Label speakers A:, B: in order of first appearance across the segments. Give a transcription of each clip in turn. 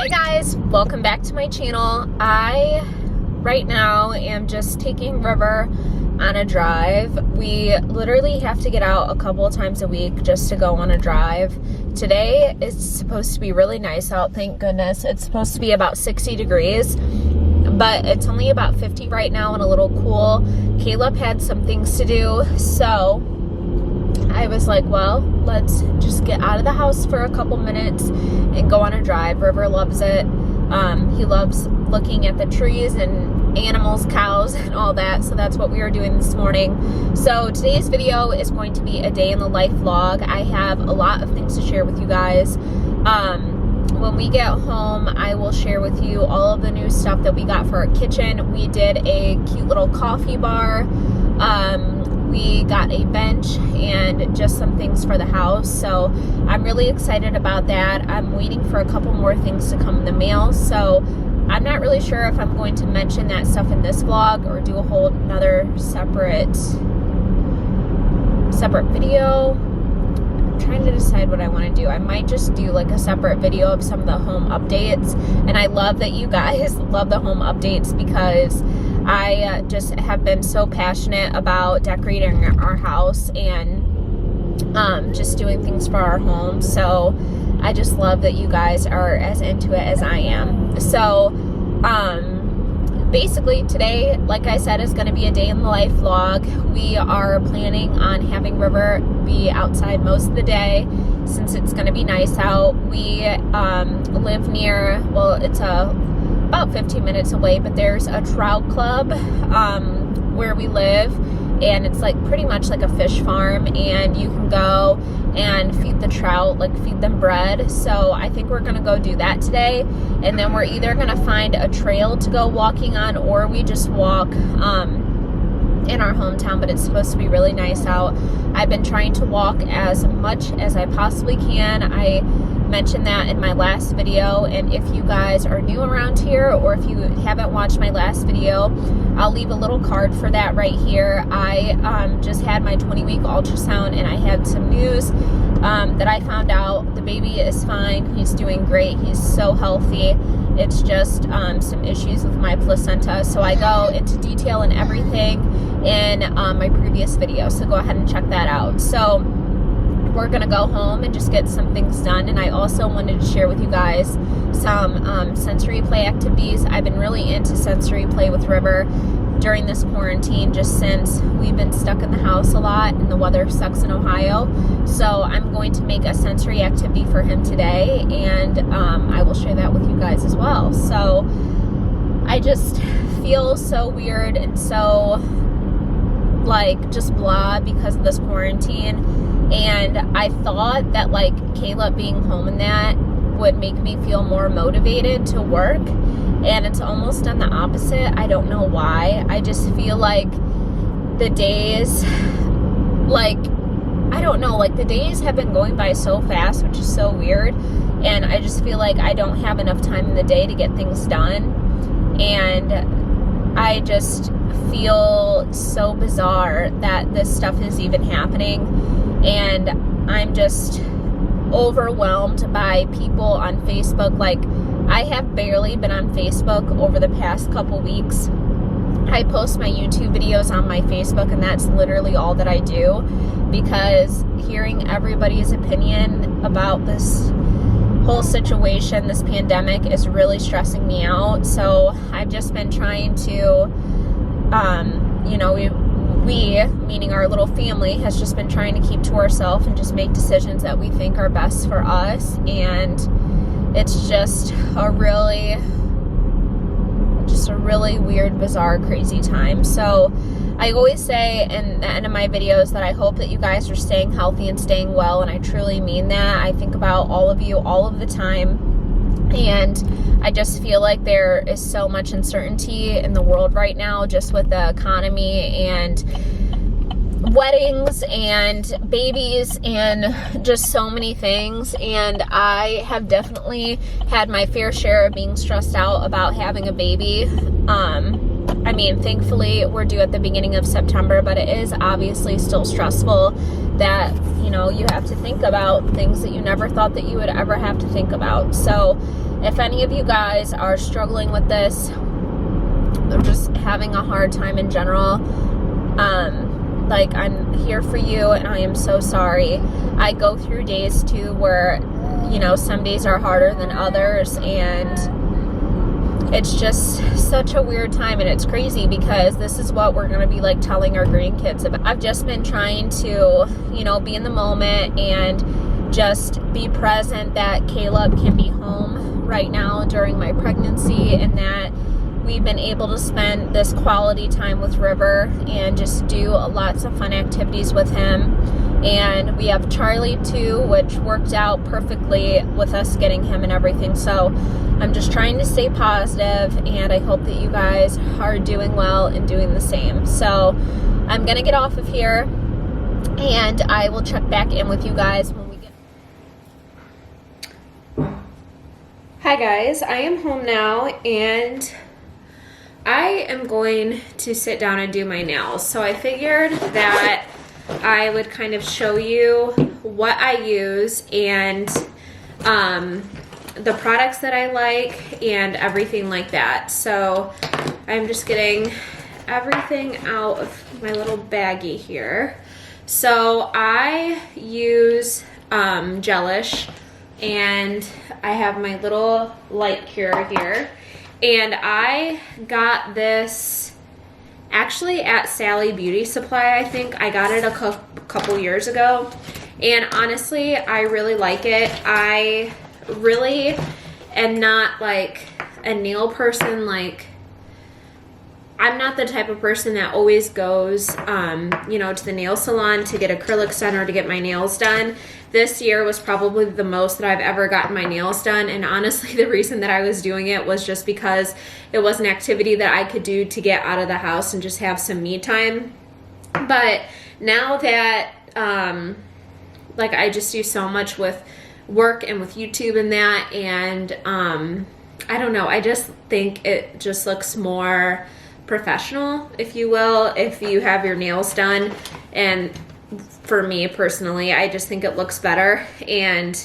A: Hey guys, welcome back to my channel. I right now am just taking River on a drive. We literally have to get out a couple of times a week just to go on a drive. Today it's supposed to be really nice out, thank goodness. It's supposed to be about 60 degrees, but it's only about 50 right now and a little cool. Caleb had some things to do, so I was like, well, let's just get out of the house for a couple minutes and go on a drive. River loves it. He loves looking at the trees and animals, cows, and all that. So that's what we are doing this morning. So today's video is going to be a day in the life vlog. I have a lot of things to share with you guys. When we get home, I will share with you all of the new stuff that we got for our kitchen. We did a cute little coffee bar. We got a bench and just some things for the house, so I'm really excited about that. I'm waiting for a couple more things to come in the mail, so I'm not really sure if I'm going to mention that stuff in this vlog or do a whole another separate video. I'm trying to decide what I want to do. I might just do like a separate video of some of the home updates, and I love that you guys love the home updates because I just have been so passionate about decorating our house and just doing things for our home. So I just love that you guys are as into it as I am. So basically today, like I said, is going to be a day in the life vlog. We are planning on having River be outside most of the day since it's going to be nice out. We live near, well, it's about 15 minutes away, but there's a trout club where we live, and it's like pretty much like a fish farm, and you can go and feed the trout, like feed them bread. So I think we're gonna go do that today, and then we're either gonna find a trail to go walking on, or we just walk in our hometown, but it's supposed to be really nice out. I've been trying to walk as much as I possibly can. I mentioned that in my last video, and if you guys are new around here or if you haven't watched my last video, I'll leave a little card for that right here. I just had my 20-week ultrasound, and I had some news that I found out. The baby is fine. He's doing great. He's so healthy. It's just some issues with my placenta. So I go into detail and everything in my previous video. So go ahead and check that out. So we're gonna go home and just get some things done. And I also wanted to share with you guys some sensory play activities. I've been really into sensory play with River during this quarantine, just since we've been stuck in the house a lot and the weather sucks in Ohio. So I'm going to make a sensory activity for him today, and I will share that with you guys as well. So I just feel so weird and so like just blah because of this quarantine, and I thought that like Caleb being home and that would make me feel more motivated to work, and it's almost done the opposite. I don't know why. I just feel like the days, like, I don't know, like the days have been going by so fast, which is so weird, and I just feel like I don't have enough time in the day to get things done, and I just feel so bizarre that this stuff is even happening, and I'm just overwhelmed by people on Facebook. Like, I have barely been on Facebook over the past couple weeks. I post my YouTube videos on my Facebook, and that's literally all that I do, because hearing everybody's opinion about this whole situation, this pandemic, is really stressing me out. So I've just been trying to, you know, we, meaning our little family, has just been trying to keep to ourselves and just make decisions that we think are best for us. And it's just a really weird, bizarre, crazy time. So I always say in the end of my videos that I hope that you guys are staying healthy and staying well, and I truly mean that. I think about all of you all of the time, and I just feel like there is so much uncertainty in the world right now, just with the economy and weddings and babies and just so many things. And I have definitely had my fair share of being stressed out about having a baby. I mean, thankfully we're due at the beginning of September, but it is obviously still stressful that, you know, you have to think about things that you never thought that you would ever have to think about. So if any of you guys are struggling with this or just having a hard time in general, like, I'm here for you and I am so sorry. I go through days too where, you know, some days are harder than others, and it's just such a weird time, and it's crazy because this is what we're going to be like telling our grandkids about. I've just been trying to, you know, be in the moment and just be present that Caleb can be home right now during my pregnancy, and that we've been able to spend this quality time with River and just do lots of fun activities with him. And we have Charlie too, which worked out perfectly with us getting him and everything. So I'm just trying to stay positive, and I hope that you guys are doing well and doing the same. So I'm gonna get off of here, and I will check back in with you guys when we get. Hi guys, I am home now, and I am going to sit down and do my nails. So I figured that I would kind of show you what I use and the products that I like and everything like that. So I'm just getting everything out of my little baggie here. So I use Gelish, and I have my little light cure here. And I got this actually at Sally Beauty Supply. I think I got it a couple years ago, and honestly I really like it. I really am not like a nail person. Like, I'm not the type of person that always goes you know, to the nail salon to get acrylics done or to get my nails done. This year was probably the most that I've ever gotten my nails done, and honestly the reason that I was doing it was just because it was an activity that I could do to get out of the house and just have some me time. But now that like, I just do so much with work and with YouTube and that, and I don't know, I just think it just looks more professional, if you will, if you have your nails done. And for me personally, I just think it looks better. And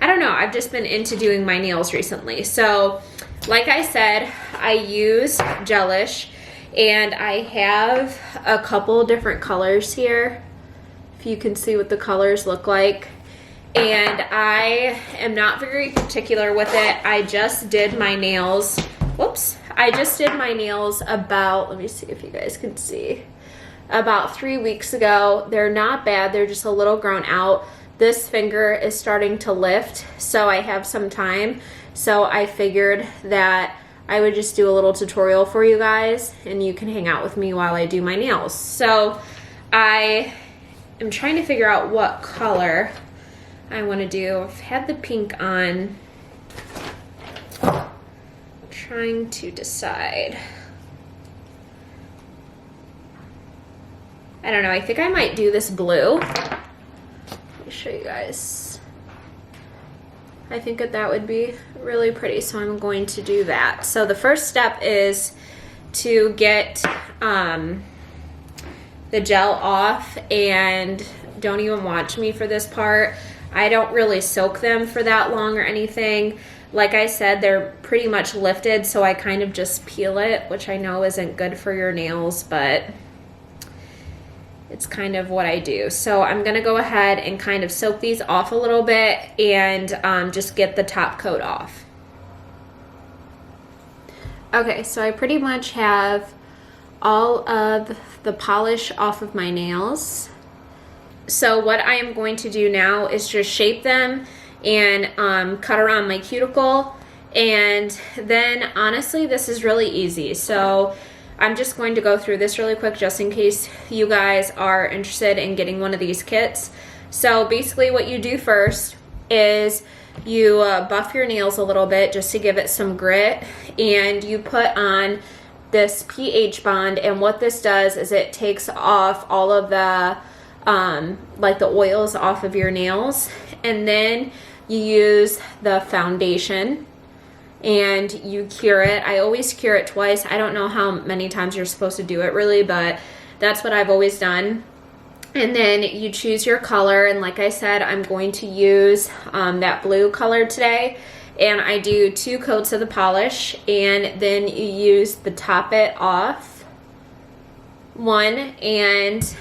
A: I don't know, I've just been into doing my nails recently. So like I said, I use Gelish, and I have a couple different colors here, if you can see what the colors look like. And I am not very particular with it. I just did my nails, whoops, I just did my nails about, let me see if you guys can see, about 3 weeks ago. They're not bad, they're just a little grown out. This finger is starting to lift, so I have some time. So I figured that I would just do a little tutorial for you guys, and you can hang out with me while I do my nails. So I am trying to figure out what color I want to do. I've had the pink on. Trying to decide. I don't know, I think I might do this blue. Let me show you guys. I think that would be really pretty, so I'm going to do that. So the first step is to get the gel off, and don't even watch me for this part. I don't really soak them for that long or anything. Like I said, they're pretty much lifted, so I kind of just peel it, which I know isn't good for your nails, but it's kind of what I do. So I'm gonna go ahead and kind of soak these off a little bit and just get the top coat off. Okay, so I pretty much have all of the polish off of my nails. So what I am going to do now is just shape them and cut around my cuticle. And then honestly, this is really easy. So I'm just going to go through this really quick just in case you guys are interested in getting one of these kits. So basically what you do first is you buff your nails a little bit just to give it some grit, and you put on this pH bond, and what this does is it takes off all of the like the oils off of your nails. And then you use the foundation, and you cure it. I always cure it twice. I don't know how many times you're supposed to do it really, but that's what I've always done. And then you choose your color, and like I said, I'm going to use that blue color today, and I do 2 coats of the polish, and then you use the Top It Off one, and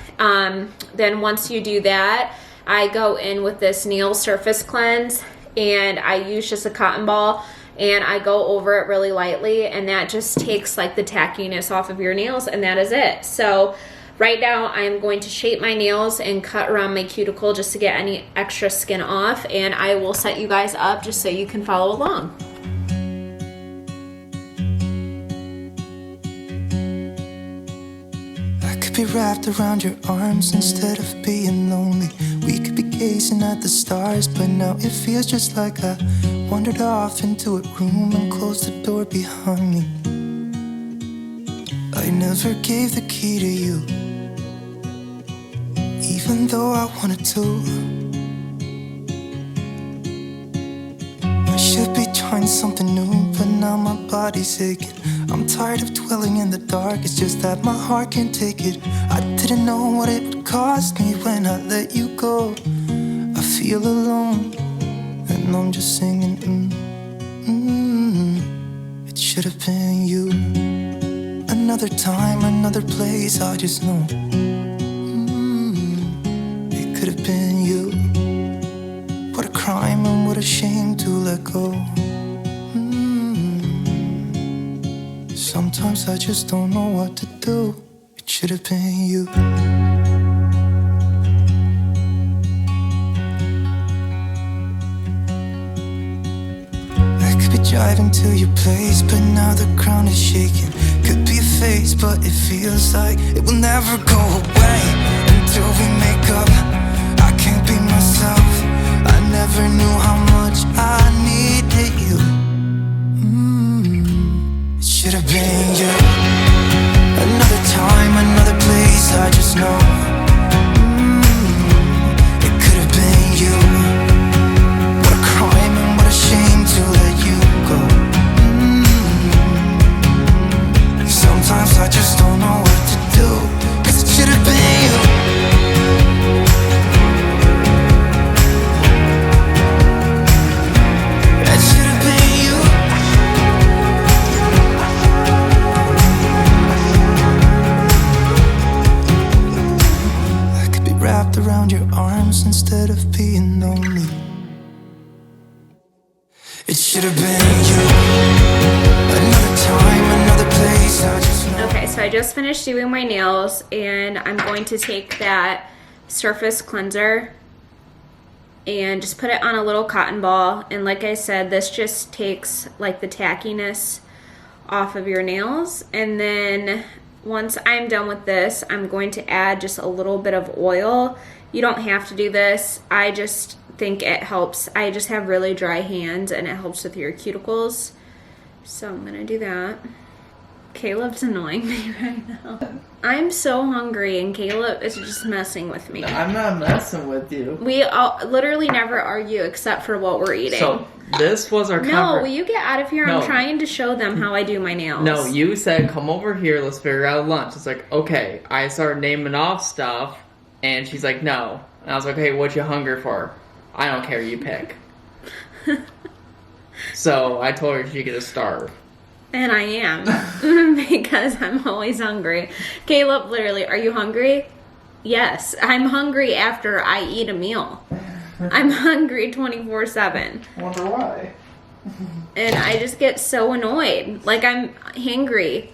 A: then once you do that, I go in with this nail surface cleanse, and I use just a cotton ball, and I go over it really lightly, and that just takes like the tackiness off of your nails, and that is it. So right now, I'm going to shape my nails and cut around my cuticle just to get any extra skin off, and I will set you guys up just so you can follow along.
B: I could be wrapped around your arms instead of being lonely. We could be gazing at the stars, but now it feels just like I wandered off into a room and closed the door behind me. I never gave the key to you, even though I wanted to. I should be trying something new, but now my body's aching. I'm tired of dwelling in the dark, it's just that my heart can't take it. I didn't know what it would cost me when I let you go. I feel alone, and I'm just singing, It should have been you. Another time, another place, I just know it could have been you. What a crime and what a shame to let go. Sometimes I just don't know what to do. It should have been you. I could be driving to your place, but now the ground is shaking. Could be a phase, but it feels like it will never go away until we make up. I can't be myself. I never knew how much I needed you. It should have been you. Another time, another place, I just know it could have been you. What a crime and what a shame to let you go. Sometimes I just don't know what to do, 'cause it should have been you. It should have been you. I could be wrapped around your arms instead of being lonely. It should have been you. Another time, another place, I just know.
A: Okay, so I just finished doing my nails, and I'm going to take that surface cleanser and just put it on a little cotton ball. And like I said, this just takes like the tackiness off of your nails. And then once I'm done with this, I'm going to add just a little bit of oil. You don't have to do this. I just think it helps. I just have really dry hands, and it helps with your cuticles. So I'm gonna do that. Caleb's annoying me right now. I'm so hungry, and Caleb is just messing with me.
C: I'm not messing with you.
A: We literally never argue except for what we're eating.
C: So this was our
A: No, will you get out of here?
C: No.
A: I'm trying to show them how I do my nails.
C: No, you said come over here, let's figure out lunch. It's like, okay. I started naming off stuff, and she's like, no. And I was like, okay, what you hungry for? I don't care, you pick. So I told her she could just starve.
A: And I am. Because I'm always hungry. Caleb, literally, are you hungry? Yes. I'm hungry after I eat a meal. I'm hungry 24/7.
C: Wonder why.
A: And I just get so annoyed. Like, I'm hangry.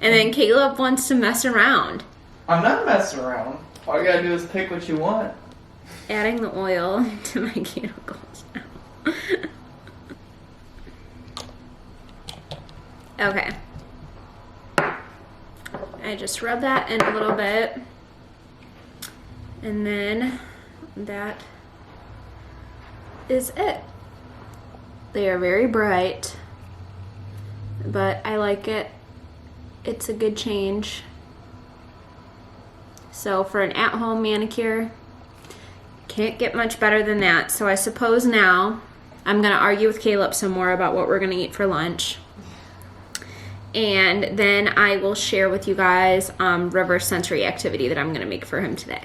A: And then Caleb wants to mess around.
C: I'm not messing around. All you gotta do is pick what you want.
A: Adding the oil to my cuticles now. Okay. I just rub that in a little bit. And then that is it. They are very bright, but I like it. It's a good change. So for an at-home manicure, can't get much better than that. So I suppose now I'm gonna argue with Caleb some more about what we're gonna eat for lunch. And then I will share with you guys River's sensory activity that I'm gonna make for him today.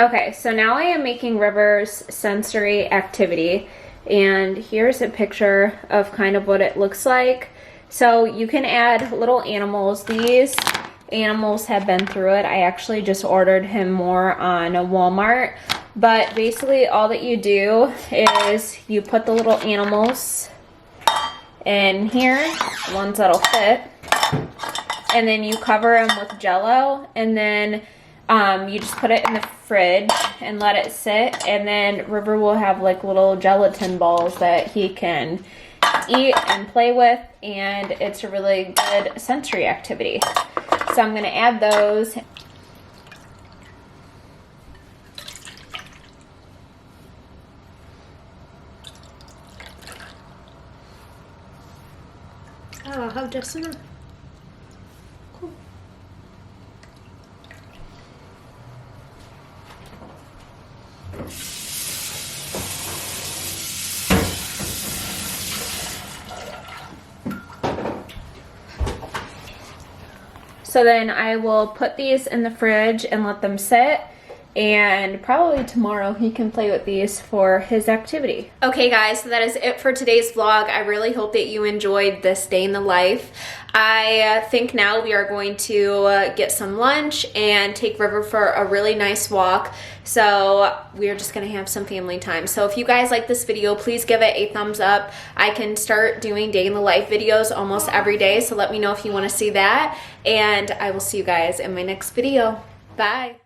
A: Okay, so now I am making River's sensory activity, and here's a picture of kind of what it looks like. So you can add little animals. These animals have been through it. I actually just ordered him more on Walmart, but basically all that you do is you put the little animals in here, ones that'll fit, and then you cover them with Jello, and then you just put it in the fridge and let it sit, and then River will have like little gelatin balls that he can eat and play with, and it's a really good sensory activity. So I'm going to add those.
D: Oh, how Justin. Cool.
A: So then I will put these in the fridge and let them sit, and probably tomorrow he can play with these for his activity. Okay guys, so that is it for today's vlog. I really hope that you enjoyed this day in the life. I think now we are going to get some lunch and take River for a really nice walk. So we're just gonna have some family time. So if you guys like this video, please give it a thumbs up. I can start doing day in the life videos almost every day, so let me know if you wanna see that. And I will see you guys in my next video. Bye.